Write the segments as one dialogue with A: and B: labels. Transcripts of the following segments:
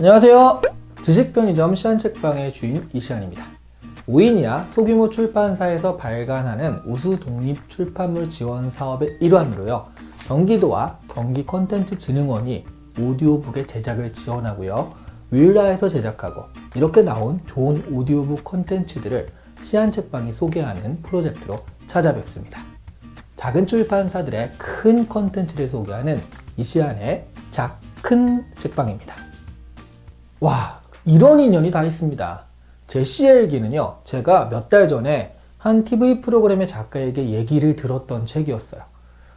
A: 안녕하세요. 지식편의점 시안책방의 주인 이시안입니다. 5인 이하 소규모 출판사에서 발간하는 우수 독립 출판물 지원 사업의 일환으로요, 경기도와 경기콘텐츠진흥원이 오디오북의 제작을 지원하고요, 윌라에서 제작하고 이렇게 나온 좋은 오디오북 콘텐츠들을 시안책방이 소개하는 프로젝트로 찾아뵙습니다. 작은 출판사들의 큰 콘텐츠를 소개하는 이시안의 큰 책방입니다. 와, 이런 인연이 다 있습니다. 제 CL기는요, 제가 몇 달 전에 한 TV 프로그램의 작가에게 얘기를 들었던 책이었어요.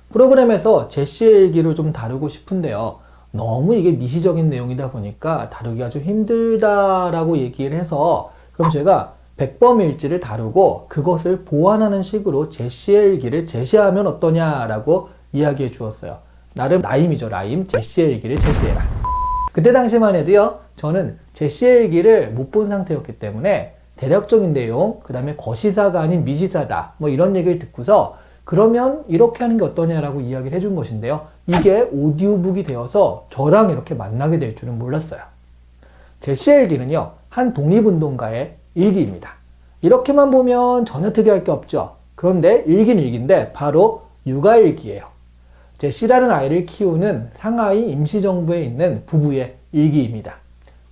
A: 프로그램에서 제 CL기를 좀 다루고 싶은데요, 너무 이게 미시적인 내용이다 보니까 다루기가 좀 힘들다라고 얘기를 해서, 그럼 제가 백범일지를 다루고 그것을 보완하는 식으로 제 CL기를 제시하면 어떠냐라고 이야기해 주었어요. 나름 라임이죠, 라임. 제 CL기를 제시해라. 그때 당시만 해도요, 저는 제 CL기를 못 본 상태였기 때문에 대략적인 내용, 그 다음에 거시사가 아닌 미시사다, 뭐 이런 얘기를 듣고서 그러면 이렇게 하는 게 어떠냐라고 이야기를 해준 것인데요, 이게 오디오북이 되어서 저랑 이렇게 만나게 될 줄은 몰랐어요. 제 CL기는요, 한 독립운동가의 일기입니다. 이렇게만 보면 전혀 특이할 게 없죠. 그런데 일기는 일기인데 바로 육아일기예요. 제 C라는 아이를 키우는 상하이 임시정부에 있는 부부의 일기입니다.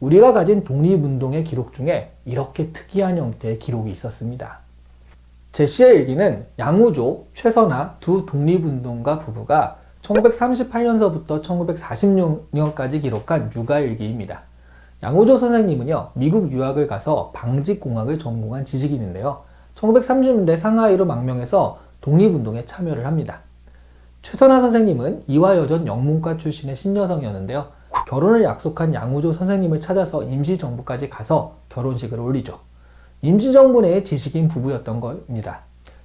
A: 우리가 가진 독립운동의 기록 중에 이렇게 특이한 형태의 기록이 있었습니다. 제 C의 일기는 양우조, 최선아 두 독립운동가 부부가 1938년서부터 1946년까지 기록한 육아일기입니다. 양우조 선생님은요, 미국 유학을 가서 방직공학을 전공한 지식인인데요, 1930년대 상하이로 망명해서 독립운동에 참여를 합니다. 최선아 선생님은 이화여전 영문과 출신의 신여성이었는데요, 결혼을 약속한 양우조 선생님을 찾아서 임시정부까지 가서 결혼식을 올리죠. 임시정부 내의 지식인 부부였던 겁니다.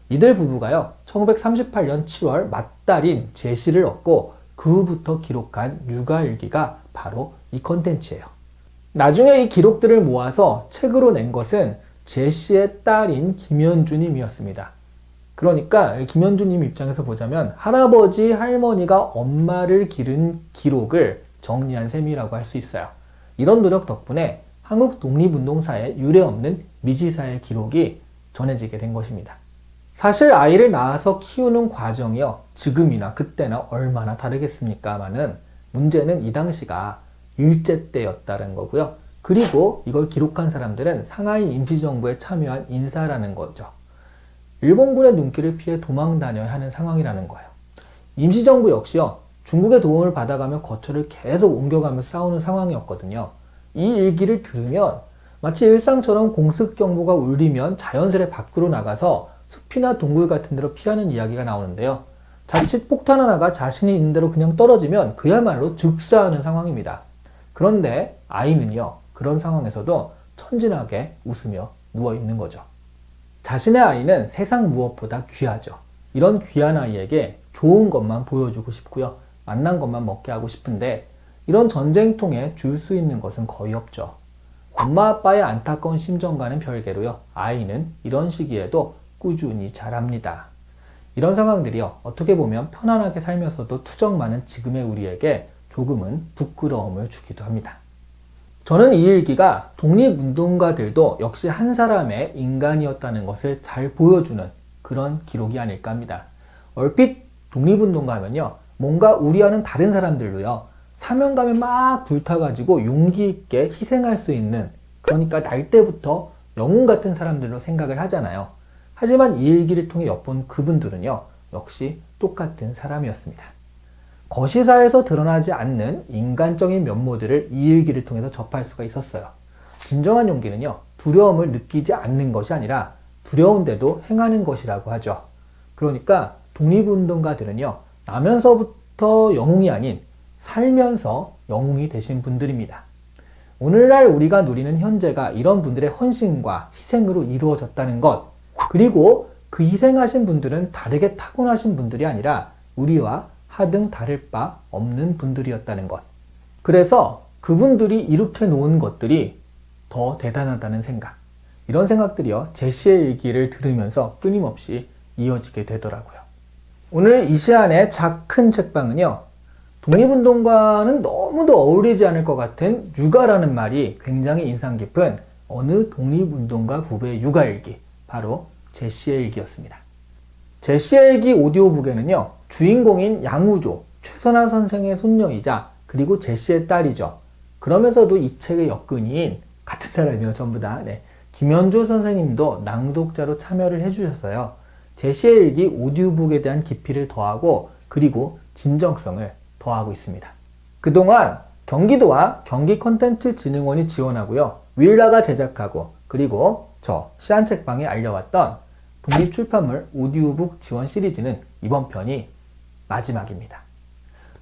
A: 이들 부부가요, 1938년 7월 맏딸인 제시를 얻고 그 후부터 기록한 육아일기가 바로 이 컨텐츠예요. 나중에 이 기록들을 모아서 책으로 낸 것은 제시의 딸인 김현주님이었습니다. 그러니까 김현주님 입장에서 보자면 할아버지, 할머니가 엄마를 기른 기록을 정리한 셈이라고 할 수 있어요. 이런 노력 덕분에 한국 독립운동사에 유례없는 미시사의 기록이 전해지게 된 것입니다. 사실 아이를 낳아서 키우는 과정이요, 지금이나 그때나 얼마나 다르겠습니까마는 문제는 이 당시가 일제 때였다는 거고요. 그리고 이걸 기록한 사람들은 상하이 임시정부에 참여한 인사라는 거죠. 일본군의 눈길을 피해 도망 다녀야 하는 상황이라는 거예요. 임시정부 역시요, 중국의 도움을 받아가며 거처를 계속 옮겨가면서 싸우는 상황이었거든요. 이 일기를 들으면 마치 일상처럼 공습경보가 울리면 자연스레 밖으로 나가서 숲이나 동굴 같은 데로 피하는 이야기가 나오는데요, 자칫 폭탄 하나가 자신이 있는 대로 그냥 떨어지면 그야말로 즉사하는 상황입니다. 그런데 아이는요, 그런 상황에서도 천진하게 웃으며 누워있는 거죠. 자신의 아이는 세상 무엇보다 귀하죠. 이런 귀한 아이에게 좋은 것만 보여주고 싶고요, 맛난 것만 먹게 하고 싶은데 이런 전쟁통에 줄 수 있는 것은 거의 없죠. 엄마 아빠의 안타까운 심정과는 별개로요, 아이는 이런 시기에도 꾸준히 자랍니다. 이런 상황들이요, 어떻게 보면 편안하게 살면서도 투정 많은 지금의 우리에게 조금은 부끄러움을 주기도 합니다. 저는 이 일기가 독립운동가들도 역시 한 사람의 인간이었다는 것을 잘 보여주는 그런 기록이 아닐까 합니다. 얼핏 독립운동가 하면요, 뭔가 우리와는 다른 사람들로요, 사명감에 막 불타가지고 용기 있게 희생할 수 있는, 그러니까 날 때부터 영웅 같은 사람들로 생각을 하잖아요. 하지만 이 일기를 통해 엿본 그분들은요, 역시 똑같은 사람이었습니다. 거시사에서 드러나지 않는 인간적인 면모들을 이 일기를 통해서 접할 수가 있었어요. 진정한 용기는요, 두려움을 느끼지 않는 것이 아니라 두려운데도 행하는 것이라고 하죠. 그러니까 독립운동가들은요, 나면서부터 영웅이 아닌 살면서 영웅이 되신 분들입니다. 오늘날 우리가 누리는 현재가 이런 분들의 헌신과 희생으로 이루어졌다는 것, 그리고 그 희생하신 분들은 다르게 타고나신 분들이 아니라 우리와 하등 다를 바 없는 분들이었다는 것. 그래서 그분들이 이렇게 놓은 것들이 더 대단하다는 생각, 이런 생각들이요, 제시의 일기를 들으면서 끊임없이 이어지게 되더라고요. 오늘 이시안의 큰 책방은요, 독립운동가는 너무도 어울리지 않을 것 같은 육아라는 말이 굉장히 인상 깊은 어느 독립운동가 부부의 육아일기, 바로 제시의 일기였습니다. 제시의 일기 오디오북에는요, 주인공인 양우조, 최선화 선생의 손녀이자 그리고 제시의 딸이죠. 그러면서도 이 책의 역근인 같은 사람이요, 전부 다. 김현주 선생님도 낭독자로 참여를 해주셨어요. 제시의 일기 오디오북에 대한 깊이를 더하고 그리고 진정성을 더하고 있습니다. 그동안 경기도와 경기콘텐츠진흥원이 지원하고요, 윌라가 제작하고 그리고 저 시안책방에 알려왔던 독립출판물 오디오북 지원 시리즈는 이번 편이 마지막입니다.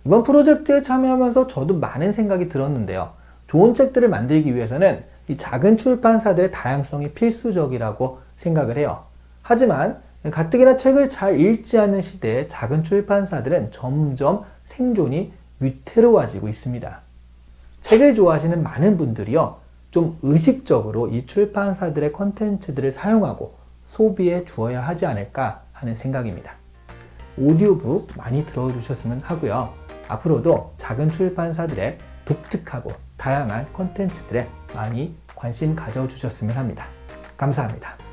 A: 이번 프로젝트에 참여하면서 저도 많은 생각이 들었는데요. 좋은 책들을 만들기 위해서는 이 작은 출판사들의 다양성이 필수적이라고 생각을 해요. 하지만 가뜩이나 책을 잘 읽지 않는 시대에 작은 출판사들은 점점 생존이 위태로워지고 있습니다. 책을 좋아하시는 많은 분들이요, 좀 의식적으로 이 출판사들의 콘텐츠들을 사용하고 소비해 주어야 하지 않을까 하는 생각입니다. 오디오북 많이 들어주셨으면 하고요. 앞으로도 작은 출판사들의 독특하고 다양한 콘텐츠들에 많이 관심 가져주셨으면 합니다. 감사합니다.